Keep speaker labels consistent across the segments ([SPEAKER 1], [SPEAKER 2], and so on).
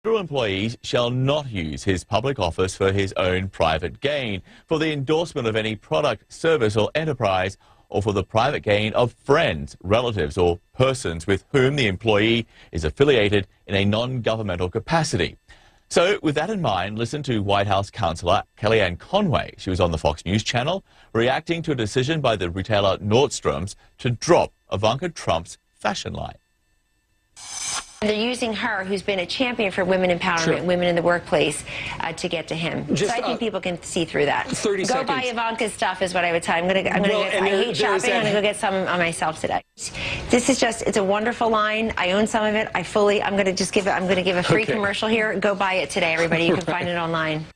[SPEAKER 1] federal employees shall not use his public office for his own private gain, for the endorsement of any product, service or enterprise, or for the private gain of friends, relatives or persons with whom the employee is affiliated in a non-governmental capacity. So, with that in mind, listen to White House counsellor Kellyanne Conway. She was on the Fox News channel reacting to a decision by the retailer Nordstrom's to drop IVanka Trump's fashion line.
[SPEAKER 2] They're using her, who's been a champion for women empowerment, women in the workplace, to get to him. So I think people can see through that.
[SPEAKER 3] 30
[SPEAKER 2] Go
[SPEAKER 3] seconds.
[SPEAKER 2] buy Ivanka's stuff is what I would tell you. I hate shopping. I'm going to go get some on myself today. This is just, it's a wonderful line. I own some of it. I'm going to just give it, I'm going to give a free commercial here. Go buy it today, everybody. You can find it online.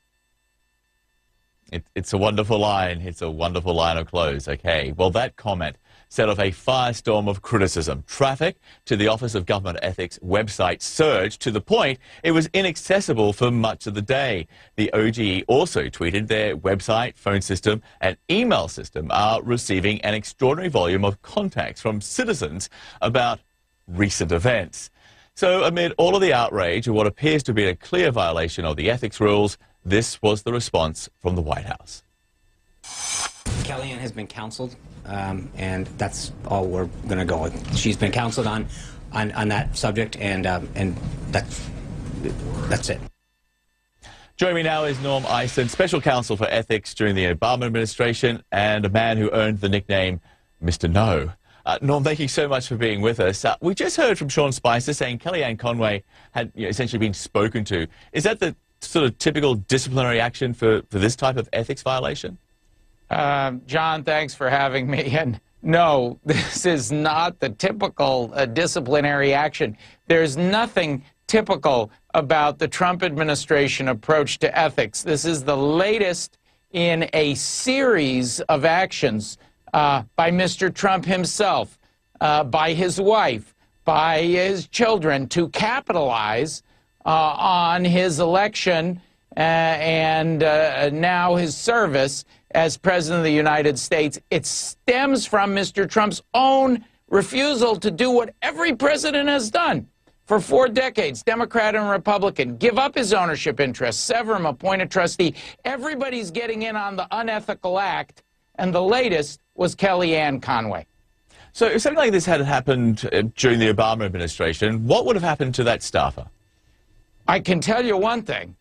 [SPEAKER 1] It's a wonderful line. It's a wonderful line of clothes. Okay. Well, that comment set off a firestorm of criticism. Traffic to the Office of Government Ethics website surged to the point it was inaccessible for much of the day. The OGE also tweeted their website, phone system and email system are receiving an extraordinary volume of contacts from citizens about recent events. So amid all of the outrage of what appears to be a clear violation of the ethics rules, this was the response from the White House.
[SPEAKER 4] Kellyanne has been counseled, and that's all we're going to go with. She's been counseled on that subject, and that's it.
[SPEAKER 1] Joining me now is Norm Eisen, Special Counsel for Ethics during the Obama administration, and a man who earned the nickname Mr. No. Norm, thank you so much for being with us. We just heard from Sean Spicer saying Kellyanne Conway had essentially been spoken to. Is that the sort of typical disciplinary action for this type of ethics violation?
[SPEAKER 5] John, thanks for having me. And no, this is not the typical disciplinary action. There's nothing typical about the Trump administration approach to ethics. This is the latest in a series of actions by Mr. Trump himself, by his wife, by his children to capitalize on his election and now his service as President of the United States. It stems from Mr. Trump's own refusal to do what every president has done for 4 decades, Democrat and Republican, give up his ownership interests, sever him, appoint a trustee. Everybody's getting in on the unethical act, and the latest was Kellyanne Conway.
[SPEAKER 1] So if something like this had happened during the Obama administration, what would have happened to that staffer?
[SPEAKER 5] I can tell you one thing,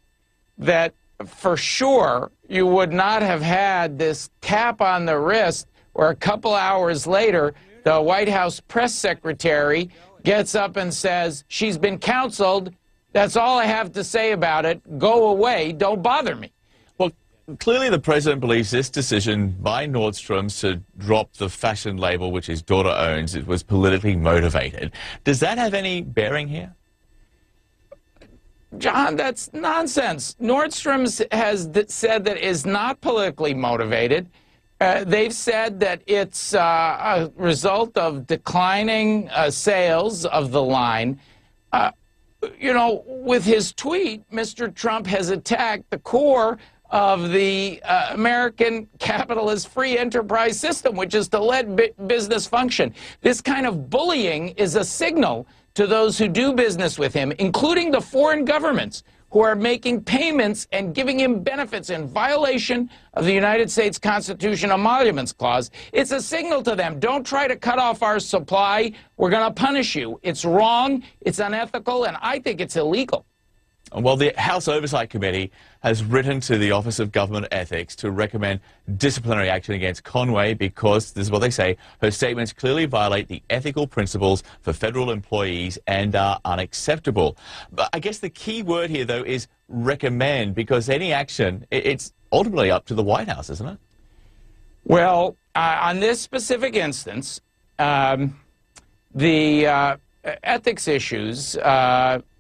[SPEAKER 5] that for sure you would not have had this tap on the wrist where a couple hours later the White House press secretary gets up and says, she's been counseled, that's all I have to say about it, go away, don't bother me.
[SPEAKER 1] Well, clearly the president believes this decision by Nordstrom's to drop the fashion label which his daughter owns, it was politically motivated. Does that have any bearing here?
[SPEAKER 5] John, that's nonsense. Nordstrom's has said that it is not politically motivated. They've said that it's a result of declining sales of the line. You know, with his tweet, Mr. Trump has attacked the core of the American capitalist free enterprise system, which is to let business function. This kind of bullying is a signal to those who do business with him, including the foreign governments who are making payments and giving him benefits in violation of the United States Constitution Emoluments Clause. It's a signal to them, don't try to cut off our supply, we're going to punish you. It's wrong, it's unethical, and I think it's illegal.
[SPEAKER 1] Well, the House Oversight Committee has written to the Office of Government Ethics to recommend disciplinary action against Conway because, this is what they say, her statements clearly violate the ethical principles for federal employees and are unacceptable. But I guess the key word here, though, is recommend, because any action, it's ultimately up to the White House, isn't it?
[SPEAKER 5] Well, on this specific instance, the ethics issues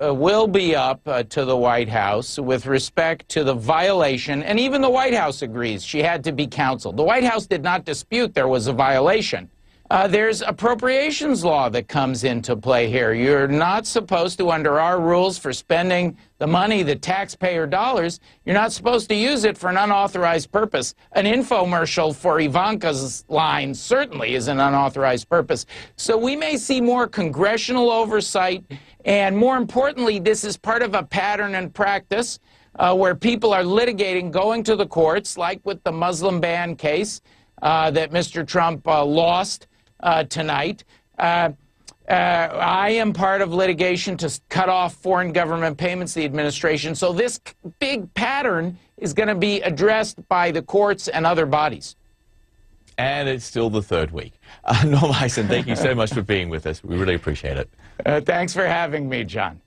[SPEAKER 5] will be up to the White House with respect to the violation, and even the White House agrees she had to be counseled. The White House did not dispute there was a violation, there's appropriations law that comes into play here. You're not supposed to, under our rules for spending the money, the taxpayer dollars, you're not supposed to use it for an unauthorized purpose. An infomercial for Ivanka's line certainly is an unauthorized purpose. So we may see more congressional oversight, and more importantly, this is part of a pattern and practice where people are litigating, going to the courts, like with the Muslim ban case that Mr. Trump lost tonight. I am part of litigation to cut off foreign government payments to the administration. So this big pattern is going to be addressed by the courts and other bodies.
[SPEAKER 1] And it's still the third week. Norm Eisen, thank you so much for being with us. We really appreciate it.
[SPEAKER 5] Thanks for having me, John.